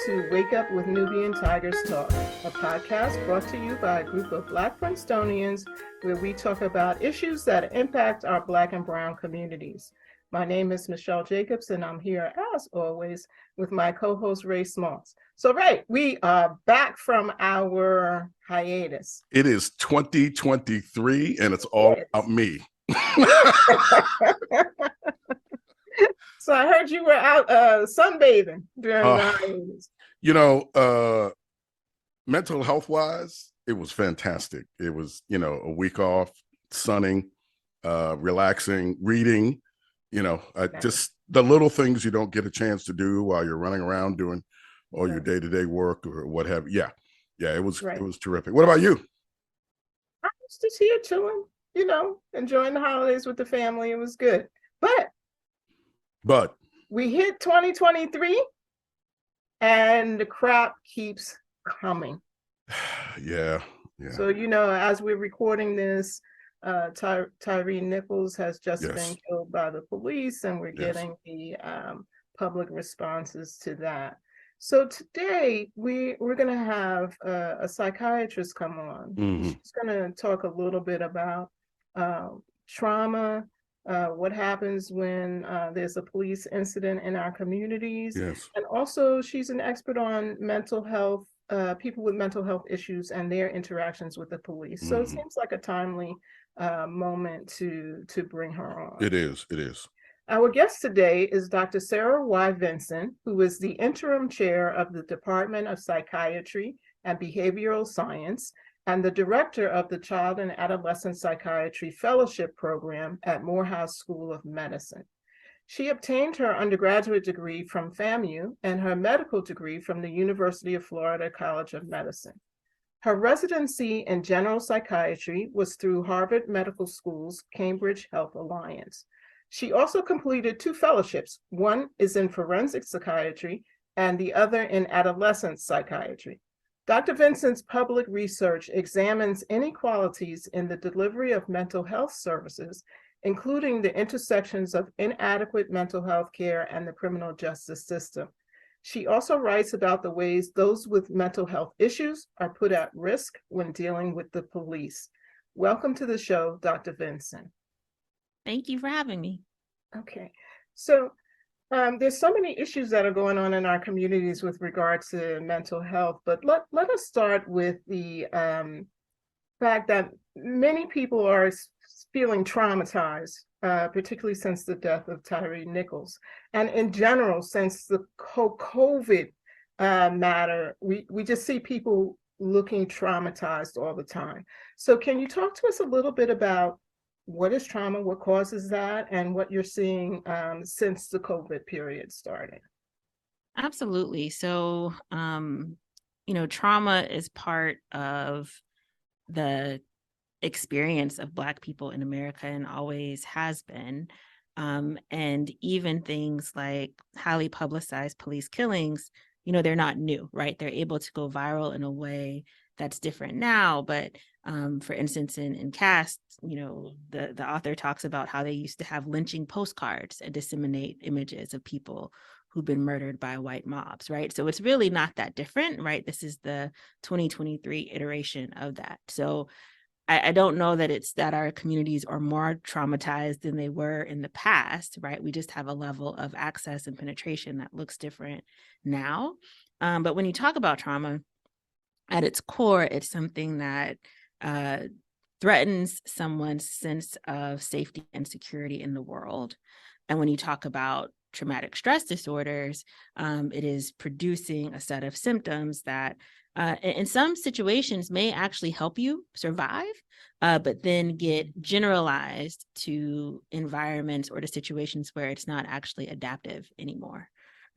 to Wake Up with Nubian Tigers Talk, a podcast brought to you by a group of Black Princetonians where we talk about issues that impact our Black and Brown communities. My name is Michelle Jacobs, and I'm here, as always, with my co-host, Ray Smalls. So, Ray, we are back from our hiatus. It is 2023, and it's all about me. So I heard you were out sunbathing during the hiatus. Mental health wise, it was fantastic. It was, a week off, sunning, relaxing, reading, just the little things you don't get a chance to do while you're running around doing all your day-to-day work or what have you. Yeah, it was terrific. What about you? I was just here chilling, enjoying the holidays with the family. It was good. But we hit 2023 and the crap keeps coming. Yeah. So, as we're recording this, Tyre Nichols has just been killed by the police, and we're getting the public responses to that. So today we're going to have a psychiatrist come on. Mm-hmm. She's going to talk a little bit about trauma, what happens when there's a police incident in our communities. Yes. And also she's an expert on mental health, people with mental health issues and their interactions with the police. So it seems like a timely moment to bring her on. It is. Our guest today is Dr. Sarah Y. Vinson, who is the interim chair of the Department of Psychiatry and Behavioral Science and the director of the Child and Adolescent Psychiatry Fellowship Program at Morehouse School of Medicine. She obtained her undergraduate degree from FAMU and her medical degree from the University of Florida College of Medicine. Her residency in general psychiatry was through Harvard Medical School's Cambridge Health Alliance. She also completed 2 fellowships. One is in forensic psychiatry and the other in adolescent psychiatry. Dr. Vinson's public research examines inequalities in the delivery of mental health services, including the intersections of inadequate mental health care and the criminal justice system. She also writes about the ways those with mental health issues are put at risk when dealing with the police. Welcome to the show, Dr. Vinson. Thank you for having me. Okay, so there's so many issues that are going on in our communities with regard to mental health, but let us start with the fact that many people are feeling traumatized, particularly since the death of Tyre Nichols. And in general, since the COVID matter, we just see people looking traumatized all the time. So can you talk to us a little bit about what is trauma, what causes that, and what you're seeing since the COVID period started? Absolutely. So, trauma is part of the experience of Black people in America and always has been. And even things like highly publicized police killings, they're not new, right? They're able to go viral in a way that's different now. But for instance, in Caste, the author talks about how they used to have lynching postcards and disseminate images of people who've been murdered by white mobs, right? So it's really not that different, right? This is the 2023 iteration of that. So I don't know that it's that our communities are more traumatized than they were in the past, right? We just have a level of access and penetration that looks different now. But when you talk about trauma, at its core, it's something that threatens someone's sense of safety and security in the world. And when you talk about traumatic stress disorders, it is producing a set of symptoms that in some situations may actually help you survive, but then get generalized to environments or to situations where it's not actually adaptive anymore,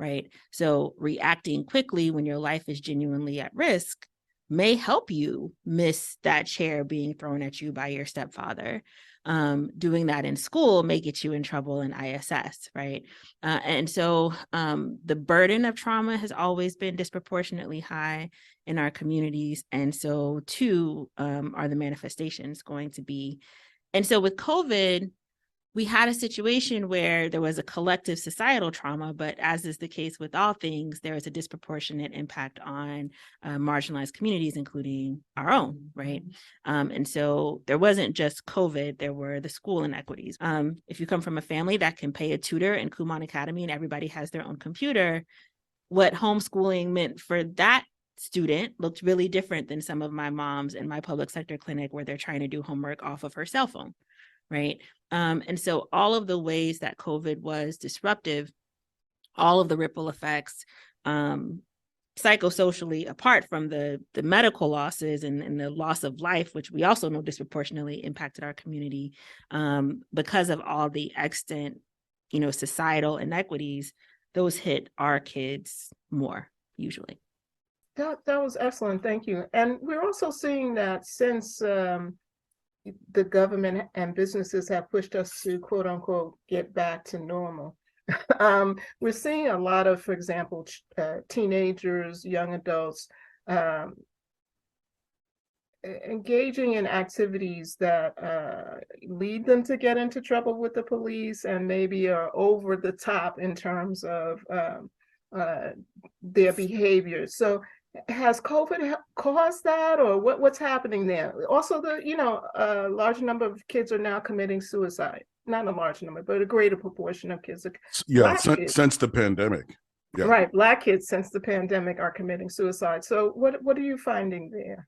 right? So reacting quickly when your life is genuinely at risk may help you miss that chair being thrown at you by your stepfather. Doing that in school may get you in trouble in ISS, right? And so the burden of trauma has always been disproportionately high in our communities. And so too are the manifestations going to be. And so with COVID, we had a situation where there was a collective societal trauma, but as is the case with all things, there is a disproportionate impact on marginalized communities, including our own, right? And so there wasn't just COVID, there were the school inequities. If you come from a family that can pay a tutor in Kumon Academy and everybody has their own computer, what homeschooling meant for that student looked really different than some of my moms in my public sector clinic where they're trying to do homework off of her cell phone, right? And so all of the ways that COVID was disruptive, all of the ripple effects, psychosocially, apart from the medical losses and the loss of life, which we also know disproportionately impacted our community, because of all the extant, societal inequities, those hit our kids more usually. That was excellent. Thank you. And we're also seeing that since the government and businesses have pushed us to quote unquote get back to normal. We're seeing a lot of, for example, teenagers, young adults engaging in activities that lead them to get into trouble with the police and maybe are over the top in terms of their behavior. So has COVID caused that, or what's happening there? Also, a large number of kids are now committing suicide. Not a large number, but a greater proportion of kids. Yeah, since the pandemic. Yeah. Right, Black kids since the pandemic are committing suicide. So what are you finding there?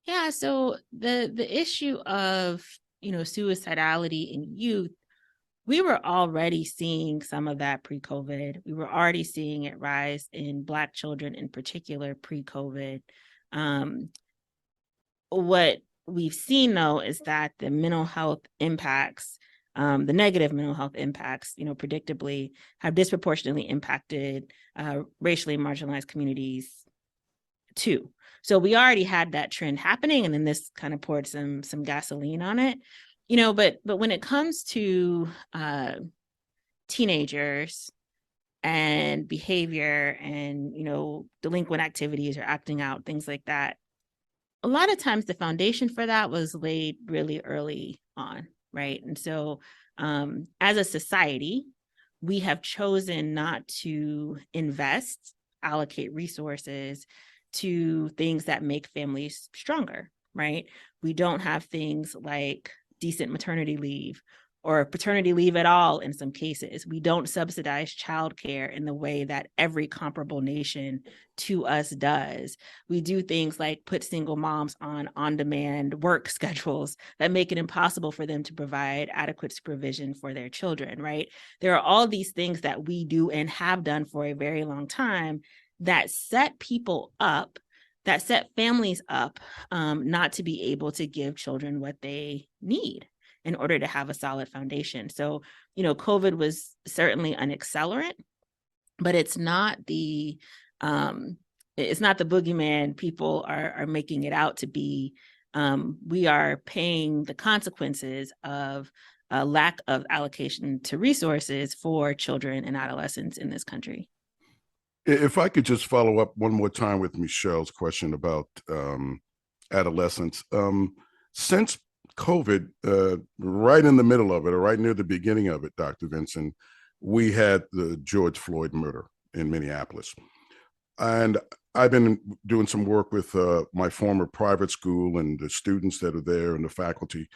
Yeah, so the issue of suicidality in youth, we were already seeing some of that pre-COVID. We were already seeing it rise in Black children in particular pre-COVID. What we've seen, though, is that the mental health impacts, the negative mental health impacts, predictably have disproportionately impacted racially marginalized communities too. So we already had that trend happening, and then this kind of poured some gasoline on it. But when it comes to teenagers and behavior and, delinquent activities or acting out, things like that, a lot of times the foundation for that was laid really early on, right? And so as a society, we have chosen not to allocate resources to things that make families stronger, right? We don't have things like decent maternity leave or paternity leave at all in some cases. We don't subsidize childcare in the way that every comparable nation to us does. We do things like put single moms on on-demand work schedules that make it impossible for them to provide adequate supervision for their children, right? There are all these things that we do and have done for a very long time that set people up, that set families up not to be able to give children what they need in order to have a solid foundation. So, COVID was certainly an accelerant, but it's not the boogeyman people are making it out to be. We are paying the consequences of a lack of allocation to resources for children and adolescents in this country. If I could just follow up one more time with Michelle's question about adolescents. Since COVID, right in the middle of it, or right near the beginning of it, Dr. Vinson, we had the George Floyd murder in Minneapolis. And I've been doing some work with my former private school and the students that are there and the faculty.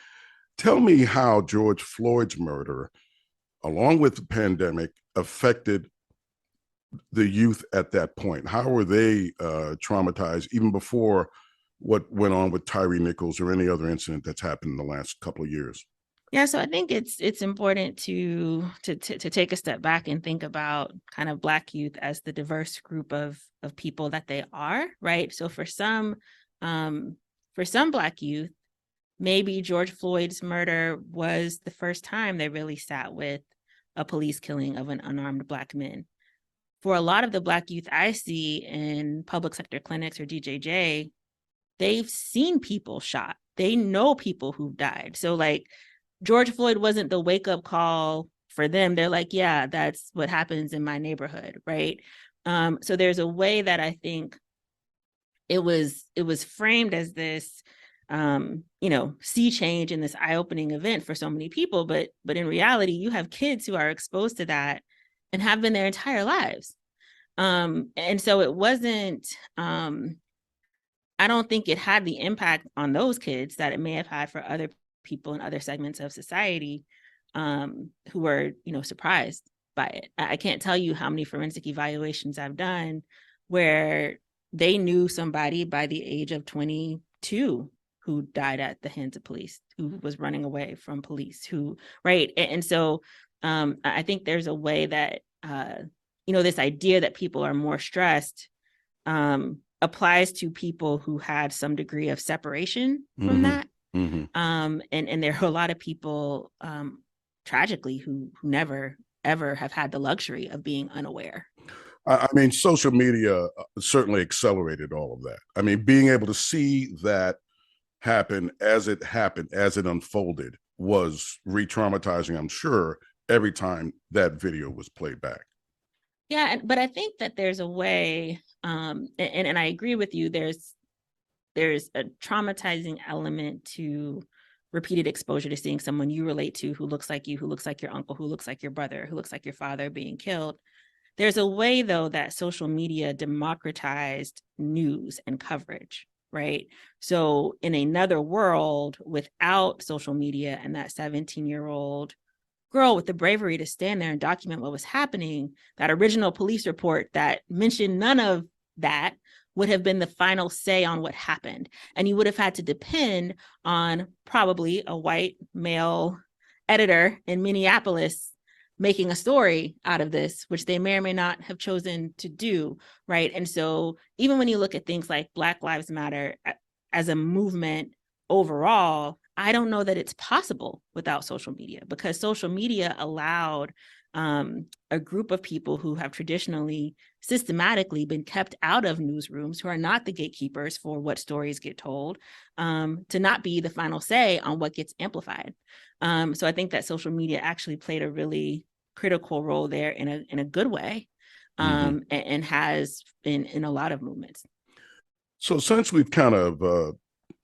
Tell me how George Floyd's murder, along with the pandemic, affected the youth at that point. How were they traumatized even before what went on with Tyre Nichols or any other incident that's happened in the last couple of years? Yeah, so I think it's important to take a step back and think about kind of Black youth as the diverse group of people that they are, right? So for some Black youth, maybe George Floyd's murder was the first time they really sat with a police killing of an unarmed Black man. For a lot of the Black youth I see in public sector clinics or DJJ, they've seen people shot. They know people who've died. So like George Floyd wasn't the wake up call for them. They're like, yeah, that's what happens in my neighborhood, right? So there's a way that I think it was framed as this sea change in this eye-opening event for so many people, but in reality, you have kids who are exposed to that and have been their entire lives. And so it wasn't, I don't think it had the impact on those kids that it may have had for other people in other segments of society, who were, surprised by it. I can't tell you how many forensic evaluations I've done where they knew somebody by the age of 22 who died at the hands of police, who was running away from police, right? And so I think there's a way that, this idea that people are more stressed applies to people who had some degree of separation from that. And there are a lot of people, tragically, who never, ever have had the luxury of being unaware. I mean, social media certainly accelerated all of that. I mean, being able to see that happen, as it unfolded, was re-traumatizing, I'm sure, every time that video was played back. Yeah, but I think that there's a way, and I agree with you, there's a traumatizing element to repeated exposure to seeing someone you relate to who looks like you, who looks like your uncle, who looks like your brother, who looks like your father being killed. There's a way, though, that social media democratized news and coverage, right? So in another world without social media and that 17-year-old girl with the bravery to stand there and document what was happening, that original police report that mentioned none of that would have been the final say on what happened. And you would have had to depend on probably a white male editor in Minneapolis making a story out of this, which they may or may not have chosen to do, right? And so even when you look at things like Black Lives Matter as a movement overall, I don't know that it's possible without social media, because social media allowed a group of people who have traditionally systematically been kept out of newsrooms, who are not the gatekeepers for what stories get told, to not be the final say on what gets amplified. So I think that social media actually played a really critical role there in a good way, and has in a lot of movements. So since we've kind of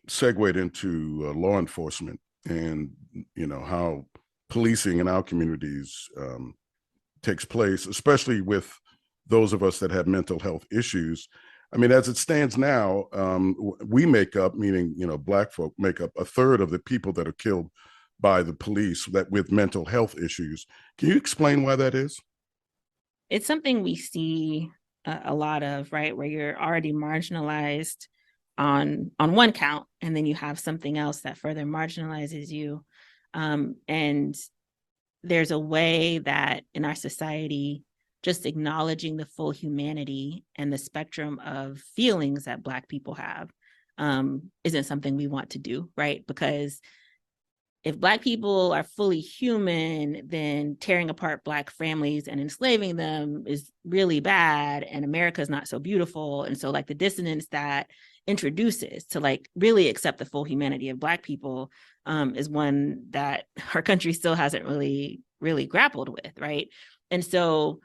segued into law enforcement and how policing in our communities takes place, especially with those of us that have mental health issues. I mean, as it stands now, we make up, meaning Black folk make up, a third of the people that are killed by the police that with mental health issues. Can you explain why that is? It's something we see a lot of, right, where you're already marginalized on one count, and then you have something else that further marginalizes you. And there's a way that in our society, just acknowledging the full humanity and the spectrum of feelings that Black people have isn't something we want to do, right? Because if Black people are fully human, then tearing apart Black families and enslaving them is really bad, and America is not so beautiful. And so like the dissonance that introduces to like really accept the full humanity of Black people is one that our country still hasn't really grappled with, right? And so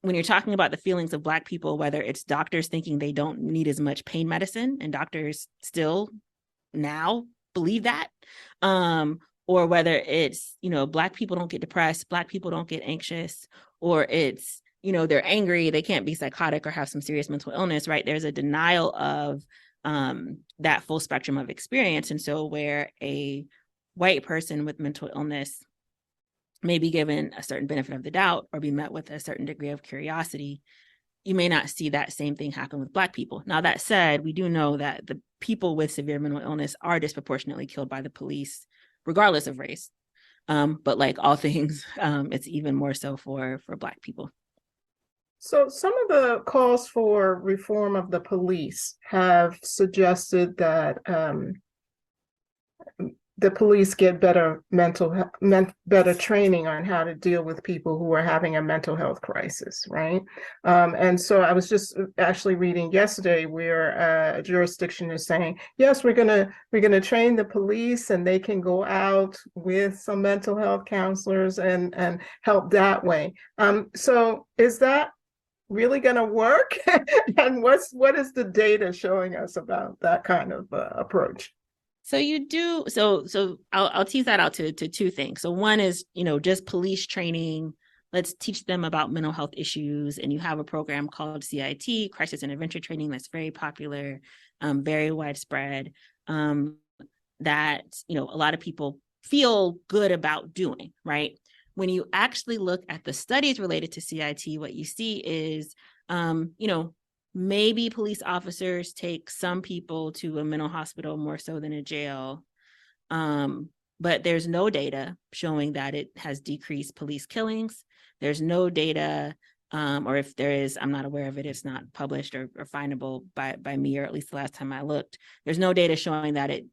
when you're talking about the feelings of Black people, whether it's doctors thinking they don't need as much pain medicine, and doctors still now believe that, or whether it's, Black people don't get depressed, Black people don't get anxious, or it's, they're angry, they can't be psychotic or have some serious mental illness, right? There's a denial of that full spectrum of experience. And so where a white person with mental illness may be given a certain benefit of the doubt or be met with a certain degree of curiosity, you may not see that same thing happen with Black people. Now, that said, we do know that the people with severe mental illness are disproportionately killed by the police, regardless of race. But like all things, it's even more so for Black people. So some of the calls for reform of the police have suggested that the police get better better training on how to deal with people who are having a mental health crisis, right? And so I was just actually reading yesterday where a jurisdiction is saying, yes, we're gonna train the police, and they can go out with some mental health counselors and help that way. So is that really going to work? And what is the data showing us about that kind of approach? So you do so I'll tease that out to two things. So one is, just police training. Let's teach them about mental health issues. And you have a program called CIT, Crisis Intervention Training, that's very popular, very widespread, that a lot of people feel good about doing, right? When you actually look at the studies related to CIT, what you see is, maybe police officers take some people to a mental hospital more so than a jail. But there's no data showing that it has decreased police killings. There's no data, or if there is, I'm not aware of it. It's not published or findable by me, or at least the last time I looked. There's no data showing that it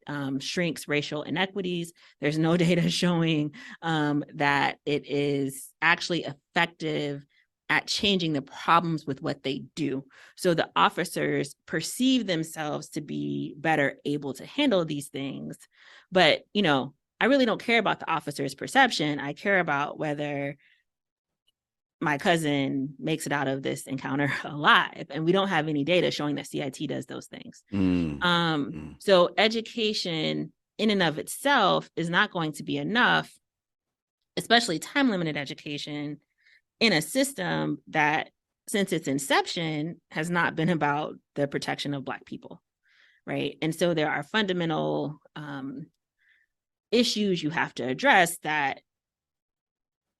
shrinks racial inequities. There's no data showing that it is actually effective at changing the problems with what they do. So the officers perceive themselves to be better able to handle these things. But, I really don't care about the officer's perception. I care about whether my cousin makes it out of this encounter alive. And we don't have any data showing that CIT does those things. So education in and of itself is not going to be enough, especially time-limited education, in a system that, since its inception, has not been about the protection of Black people, right? And so there are fundamental issues you have to address that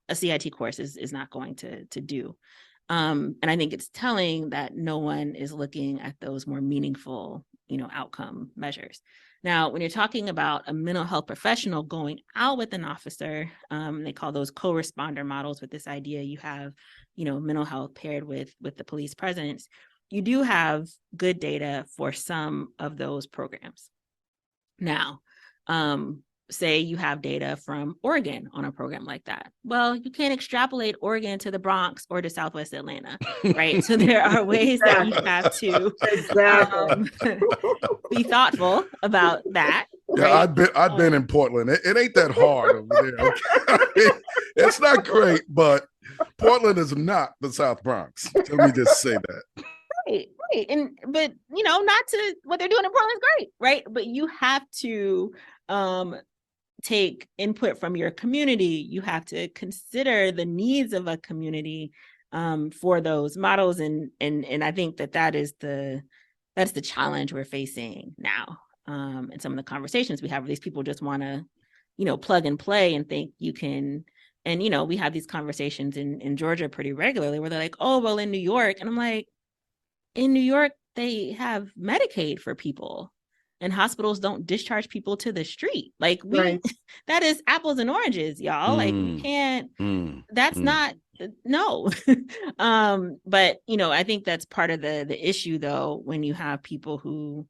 a CIT course is not going to do. And I think it's telling that no one is looking at those more meaningful, outcome measures. Now, when you're talking about a mental health professional going out with an officer, they call those co-responder models, with this idea you have, mental health paired with the police presence. You do have good data for some of those programs. Now, say you have data from Oregon on a program like that. Well, you can't extrapolate Oregon to the Bronx or to Southwest Atlanta, right? So there are ways that you have to be thoughtful about that. Yeah, right? I've been in Portland. It ain't that hard over there. It's not great, but Portland is not the South Bronx. Let me just say that. Right. But not to what they're doing in Portland is great, right? But you have to take input from your community. You have to consider the needs of a community for those models, and I think that's the challenge we're facing now. And some of the conversations we have where these people just want to, plug and play and think you can. And we have these conversations in Georgia pretty regularly where they're like, "Oh, well, in New York," and I'm like, in New York they have Medicaid for people. And hospitals don't discharge people to the street. Like that is apples and oranges, y'all. Like you can't, that's not, no. But, I think that's part of the issue though, when you have people who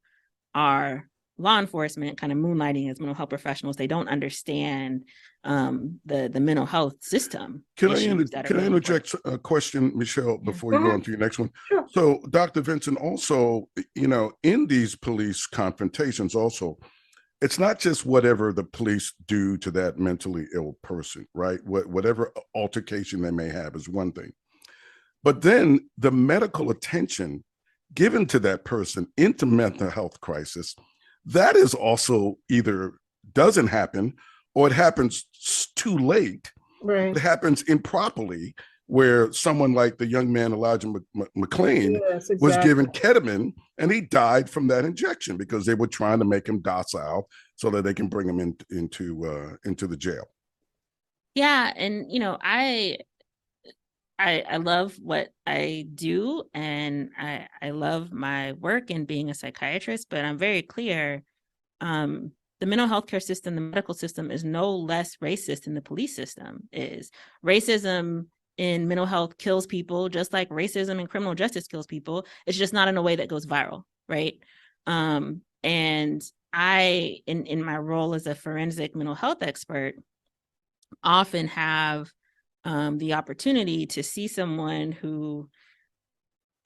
are law enforcement kind of moonlighting as mental health professionals, they don't understand the mental health system. Can I interject a question, Michelle, before you go on to your next one? Sure. So, Dr. Vincent, also, in these police confrontations, also, it's not just whatever the police do to that mentally ill person, right? Whatever altercation they may have is one thing. But then the medical attention given to that person into mental health crisis, that is also either doesn't happen or it happens too late. Right. It happens improperly, where someone like the young man, Elijah McClain, was given ketamine and he died from that injection because they were trying to make him docile so that they can bring him into the jail. Yeah. And, I love what I do, and I love my work in being a psychiatrist, but I'm very clear, the mental health care system, the medical system is no less racist than the police system is. Racism in mental health kills people just like racism in criminal justice kills people. It's just not in a way that goes viral, right? And I, in my role as a forensic mental health expert, often have the opportunity to see someone who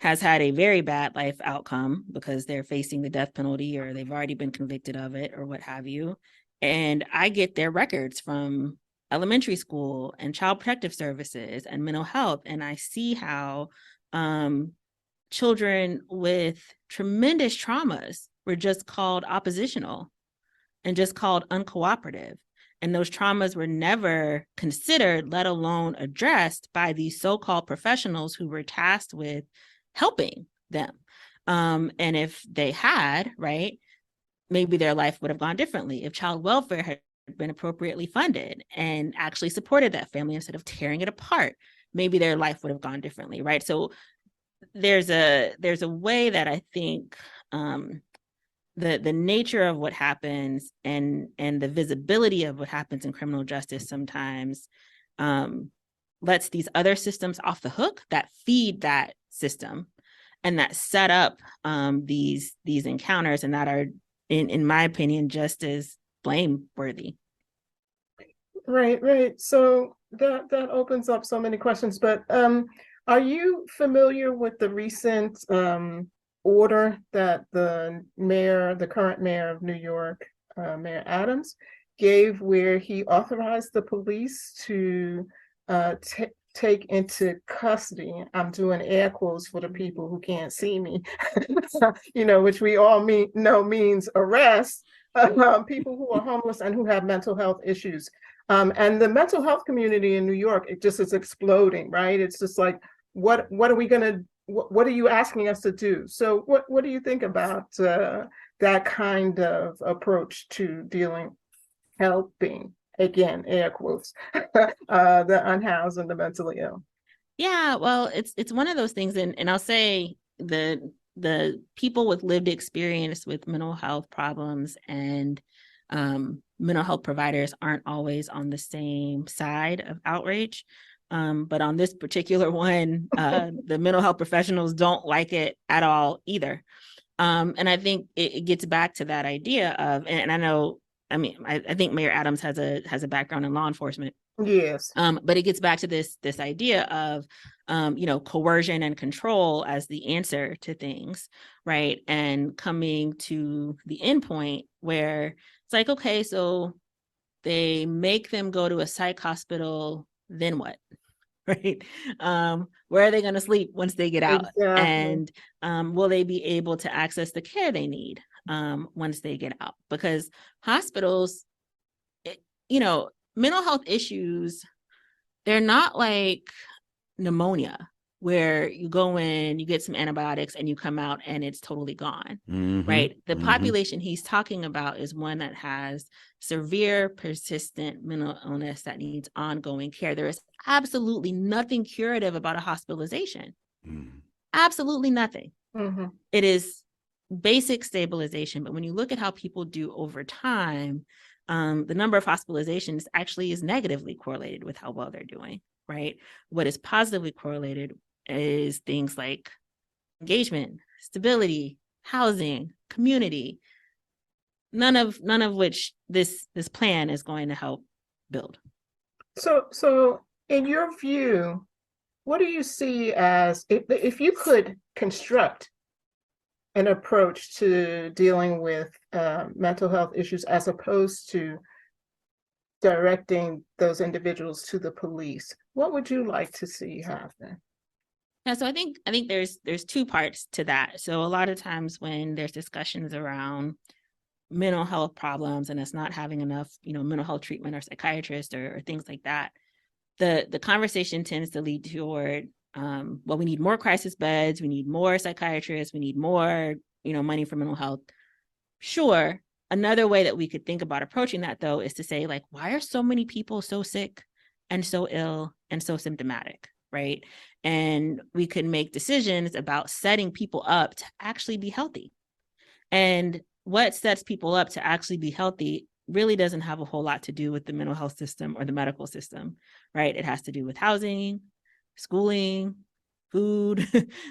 has had a very bad life outcome because they're facing the death penalty or they've already been convicted of it or what have you. And I get their records from elementary school and child protective services and mental health. And I see how children with tremendous traumas were just called oppositional. and just called uncooperative. And those traumas were never considered, let alone addressed by these so-called professionals who were tasked with helping them. And if they had, right, maybe their life would have gone differently. If child welfare had been appropriately funded and actually supported that family instead of tearing it apart, maybe their life would have gone differently, right? So there's a way that I think the nature of what happens and the visibility of what happens in criminal justice sometimes lets these other systems off the hook that feed that system and that set up these encounters, and that are, in my opinion, just as blameworthy. Right. So that opens up so many questions, but are you familiar with the recent order that the current mayor of New York, Mayor Adams, gave, where he authorized the police to take into custody, I'm doing air quotes for the people who can't see me, which we all know means arrest, people who are homeless and who have mental health issues. And the mental health community in New York, it just is exploding, right? It's just like, what are we gonna, what are you asking us to do? So what do you think about that kind of approach to helping, again, air quotes, the unhoused and the mentally ill? Yeah, well, it's one of those things, and I'll say the people with lived experience with mental health problems and mental health providers aren't always on the same side of outrage. But on this particular one, the mental health professionals don't like it at all either. And I think it gets back to that idea of, and I know, I think Mayor Adams has a background in law enforcement. Yes. But it gets back to this idea of, coercion and control as the answer to things, right? And coming to the end point where it's like, okay, so they make them go to a psych hospital, then what? Right? Where are they going to sleep once they get out? Exactly. And will they be able to access the care they need once they get out? Because hospitals, mental health issues, they're not like pneumonia where you go in, you get some antibiotics and you come out and it's totally gone, right? The population he's talking about is one that has severe, persistent mental illness that needs ongoing care. There is absolutely nothing curative about a hospitalization. Absolutely nothing. It is basic stabilization. But when you look at how people do over time, the number of hospitalizations actually is negatively correlated with how well they're doing, right? What is positively correlated is things like engagement, stability, housing, community, none of which this plan is going to help build. So in your view, what do you see as, if you could construct an approach to dealing with mental health issues as opposed to directing those individuals to the police, what would you like to see happen? Yeah, so I think there's two parts to that. So a lot of times when there's discussions around mental health problems and us not having enough, mental health treatment or psychiatrists or things like that, the conversation tends to lead toward, well, we need more crisis beds, we need more psychiatrists, we need more, money for mental health. Sure. Another way that we could think about approaching that, though, is to say, like, why are so many people so sick and so ill and so symptomatic, right? And we could make decisions about setting people up to actually be healthy. And what sets people up to actually be healthy really doesn't have a whole lot to do with the mental health system or the medical system, right? It has to do with housing, schooling, food,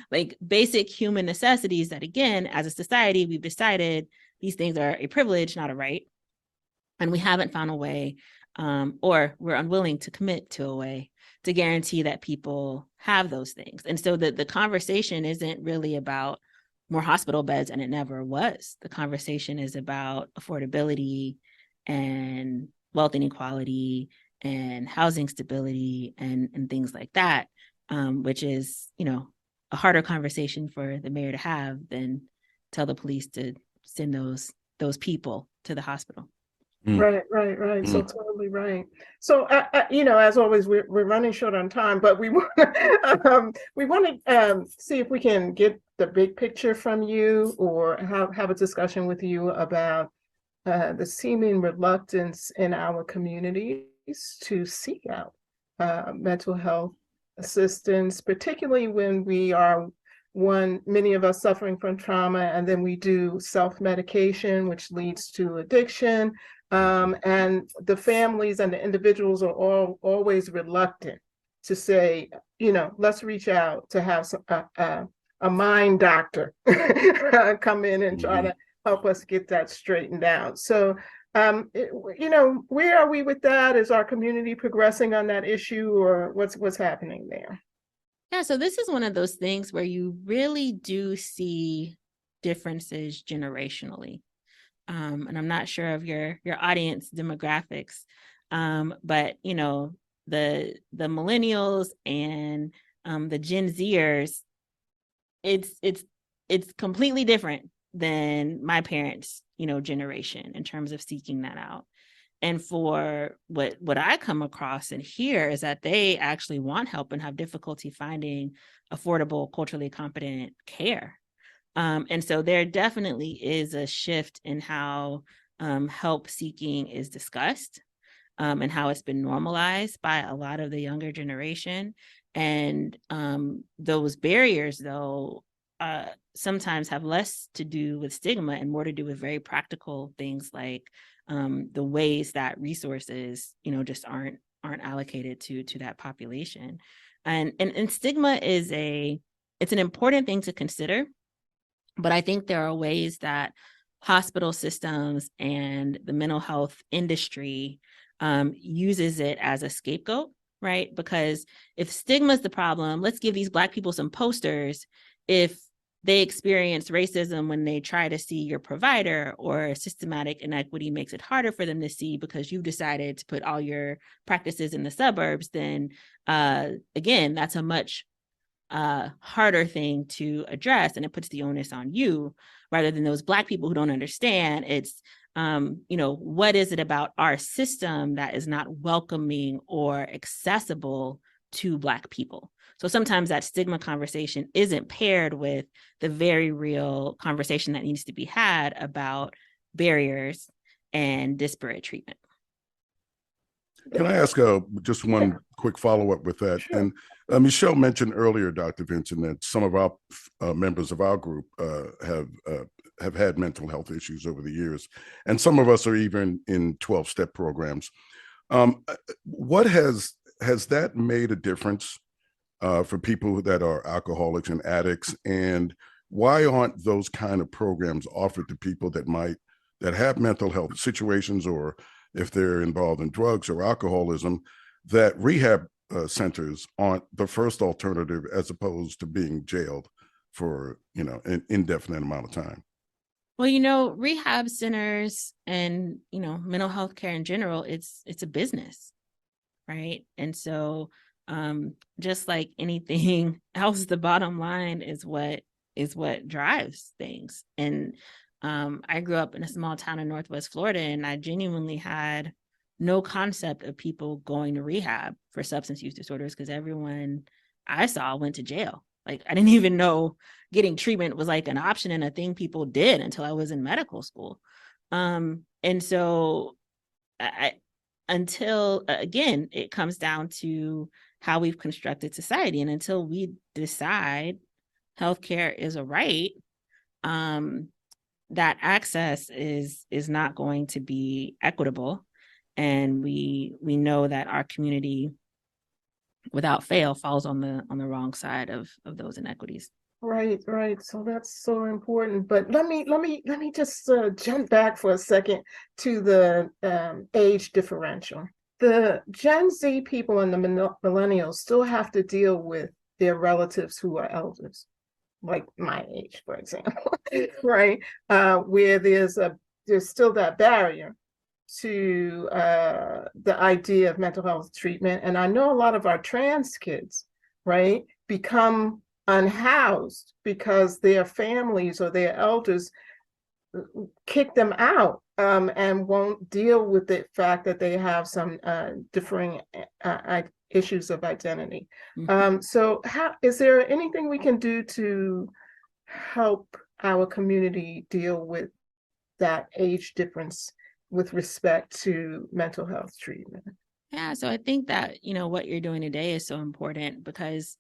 like basic human necessities that, again, as a society, we've decided these things are a privilege, not a right. And we haven't found a way, or we're unwilling to commit to a way to guarantee that people have those things. And so the conversation isn't really about more hospital beds, and it never was. The conversation is about affordability and wealth inequality and housing stability and things like that, which is, a harder conversation for the mayor to have than tell the police to send those people to the hospital. Mm, Right. So mm. totally right. So, as always, we're running short on time, but we want we want to see if we can get the big picture from you, or have a discussion with you about the seeming reluctance in our communities to seek out mental health assistance, particularly when we are many of us suffering from trauma, and then we do self-medication, which leads to addiction. And the families and the individuals are always reluctant to say, let's reach out to have a mind doctor come in and try Mhm. to help us get that straightened out. So, where are we with that? Is our community progressing on that issue, or what's happening there? Yeah, so this is one of those things where you really do see differences generationally. And I'm not sure of your audience demographics, but the millennials and the Gen Zers, it's completely different than my parents' generation in terms of seeking that out. And for what I come across and hear is that they actually want help and have difficulty finding affordable, culturally competent care. And so there definitely is a shift in how help seeking is discussed, and how it's been normalized by a lot of the younger generation. And those barriers, though, sometimes have less to do with stigma and more to do with very practical things like the ways that resources, just aren't allocated to that population. And stigma it's an important thing to consider, but I think there are ways that hospital systems and the mental health industry uses it as a scapegoat, right? Because if stigma is the problem, let's give these Black people some posters. If they experience racism when they try to see your provider, or systematic inequity makes it harder for them to see because you've decided to put all your practices in the suburbs, then again, that's a much harder thing to address, and it puts the onus on you rather than those Black people who don't understand. It's what is it about our system that is not welcoming or accessible to Black people? So sometimes that stigma conversation isn't paired with the very real conversation that needs to be had about barriers and disparate treatment. Can I ask just one quick follow-up with that? Sure. And Michelle mentioned earlier, Dr. Vincent, that some of our members of our group have had mental health issues over the years, and some of us are even in 12-step programs. What has that made a difference for people that are alcoholics and addicts? And why aren't those kind of programs offered to people that have mental health situations, or if they're involved in drugs or alcoholism, that rehab centers aren't the first alternative as opposed to being jailed for an indefinite amount of time? Well, rehab centers and mental health care in general, it's a business, right? And so just like anything else, the bottom line is what drives things. And I grew up in a small town in Northwest Florida, and I genuinely had no concept of people going to rehab for substance use disorders because everyone I saw went to jail. Like, I didn't even know getting treatment was like an option and a thing people did until I was in medical school. And so until again, it comes down to how we've constructed society. And until we decide healthcare is a right, that access is not going to be equitable. And we know that our community, without fail, falls on the wrong side of those inequities. Right. So that's so important. But let me just jump back for a second to the age differential. The Gen Z people and the millennials still have to deal with their relatives who are elders, like my age, for example, right? Where there's still that barrier to the idea of mental health treatment. And I know a lot of our trans kids, right, become unhoused because their families or their elders kick them out and won't deal with the fact that they have some differing issues of identity. So is there anything we can do to help our community deal with that age difference with respect to mental health treatment? Yeah, so I think that, what you're doing today is so important because,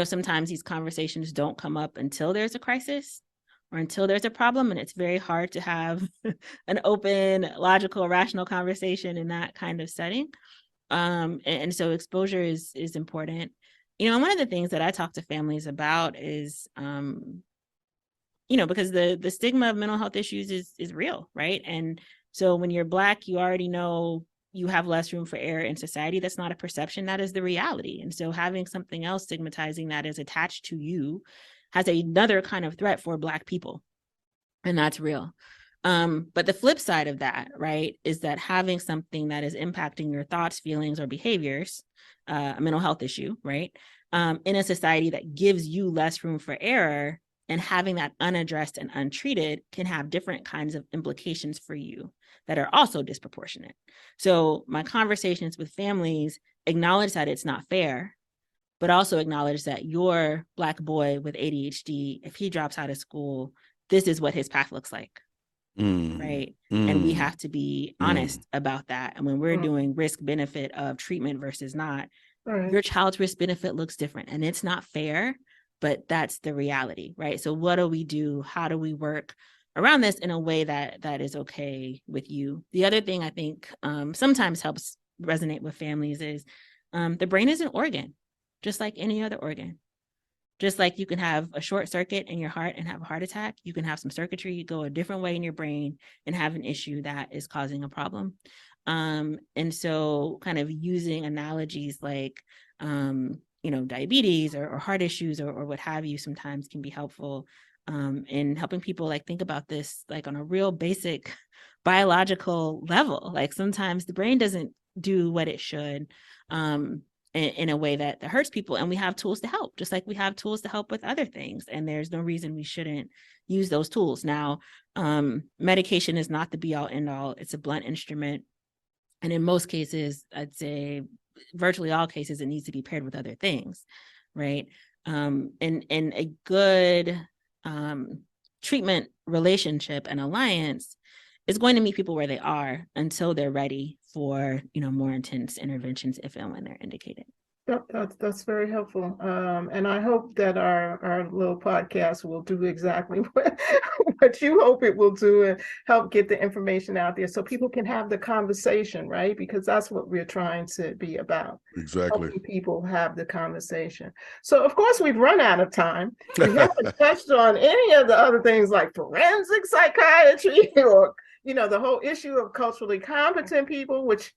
sometimes these conversations don't come up until there's a crisis or until there's a problem. And it's very hard to have an open, logical, rational conversation in that kind of setting. And so exposure is important. And one of the things that I talk to families about is, because the stigma of mental health issues is real, right? And so when you're Black, you already know you have less room for error in society. That's not a perception, that is the reality. And so having something else stigmatizing that is attached to you has another kind of threat for Black people. And that's real. But the flip side of that, right, is that having something that is impacting your thoughts, feelings, or behaviors, a mental health issue, right, in a society that gives you less room for error, and having that unaddressed and untreated can have different kinds of implications for you that are also disproportionate. So my conversations with families acknowledge that it's not fair, but also acknowledge that your Black boy with ADHD, if he drops out of school, this is what his path looks like. Right. And we have to be honest about that. And when we're doing risk benefit of treatment versus not, your child's risk benefit looks different, and it's not fair, but that's the reality. Right. So what do we do? How do we work around this in a way that is okay with you? The other thing I think sometimes helps resonate with families is the brain is an organ, just like any other organ. Just like you can have a short circuit in your heart and have a heart attack, you can have some circuitry go a different way in your brain and have an issue that is causing a problem. And so kind of using analogies like, diabetes or heart issues or what have you sometimes can be helpful in helping people like think about this like on a real basic biological level. Like sometimes the brain doesn't do what it should. In a way that hurts people. And we have tools to help, just like we have tools to help with other things. And there's no reason we shouldn't use those tools. Now, medication is not the be all end all. It's a blunt instrument. And in most cases, I'd say virtually all cases, it needs to be paired with other things, right? And a good treatment relationship and alliance is going to meet people where they are until they're ready for, more intense interventions if and when they're indicated. Yep, that's very helpful. And I hope that our little podcast will do exactly what you hope it will do and help get the information out there so people can have the conversation, right? Because that's what we're trying to be about. Exactly. Helping people have the conversation. So of course we've run out of time. We haven't touched on any of the other things like forensic psychiatry or the whole issue of culturally competent people, which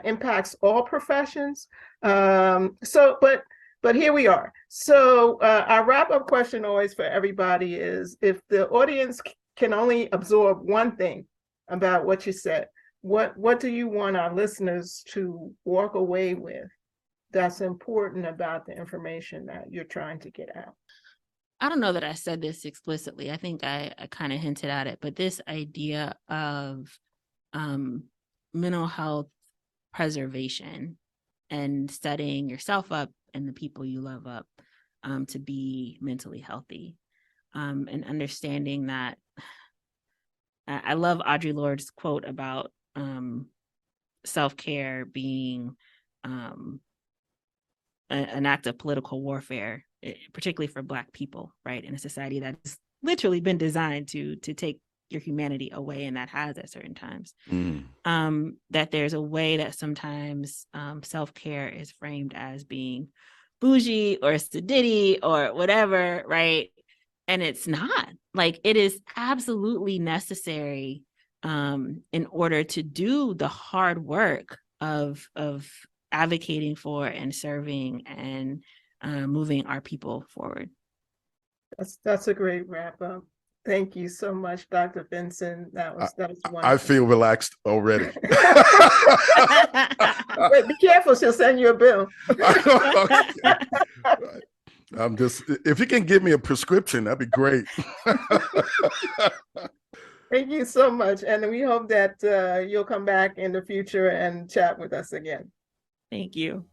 impacts all professions. But here we are. So our wrap-up question always for everybody is, if the audience can only absorb one thing about what you said, what do you want our listeners to walk away with that's important about the information that you're trying to get out? I don't know that I said this explicitly. I think I kind of hinted at it, but this idea of mental health preservation and setting yourself up and the people you love up to be mentally healthy, and understanding that I love Audre Lorde's quote about self-care being an act of political warfare, particularly for Black people, right? In a society that's literally been designed to take your humanity away, and that has at certain times. That there's a way that sometimes self-care is framed as being bougie or sedity or whatever, right? And it's not. Like, it is absolutely necessary in order to do the hard work of advocating for and serving and moving our people forward. That's a great wrap up. Thank you so much, Dr. Vinson. That was wonderful. I feel relaxed already. Wait, be careful, she'll send you a bill. I'm just, if you can give me a prescription, that'd be great. Thank you so much. And we hope that you'll come back in the future and chat with us again. Thank you.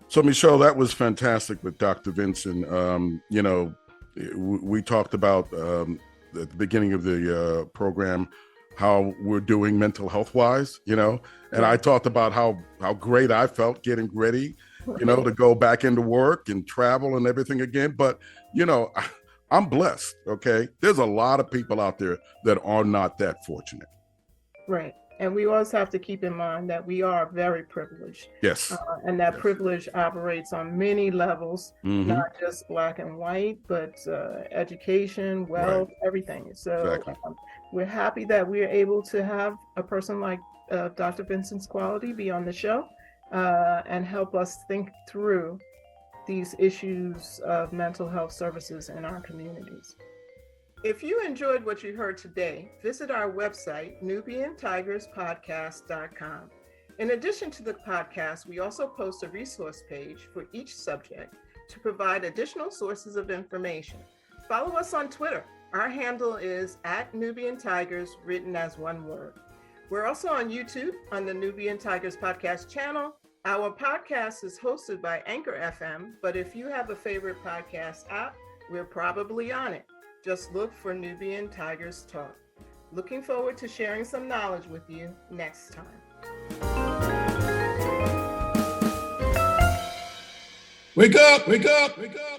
So, Michelle, that was fantastic with Dr. Vinson. We talked about at the beginning of the program how we're doing mental health wise, and I talked about how great I felt getting ready, to go back into work and travel and everything again. But, I'm blessed. Okay. There's a lot of people out there that are not that fortunate. Right. And we always have to keep in mind that we are very privileged. Yes. And that privilege operates on many levels, not just black and white, but education, wealth, everything. So we're happy that we're able to have a person like Dr. Vinson's Quality be on the show and help us think through these issues of mental health services in our communities. If you enjoyed what you heard today, visit our website, NubianTigersPodcast.com. In addition to the podcast, we also post a resource page for each subject to provide additional sources of information. Follow us on Twitter. Our handle is @NubianTigers, written as one word. We're also on YouTube on the Nubian Tigers Podcast channel. Our podcast is hosted by Anchor FM, but if you have a favorite podcast app, we're probably on it. Just look for Nubian Tigers Talk. Looking forward to sharing some knowledge with you next time. Wake up, wake up, wake up.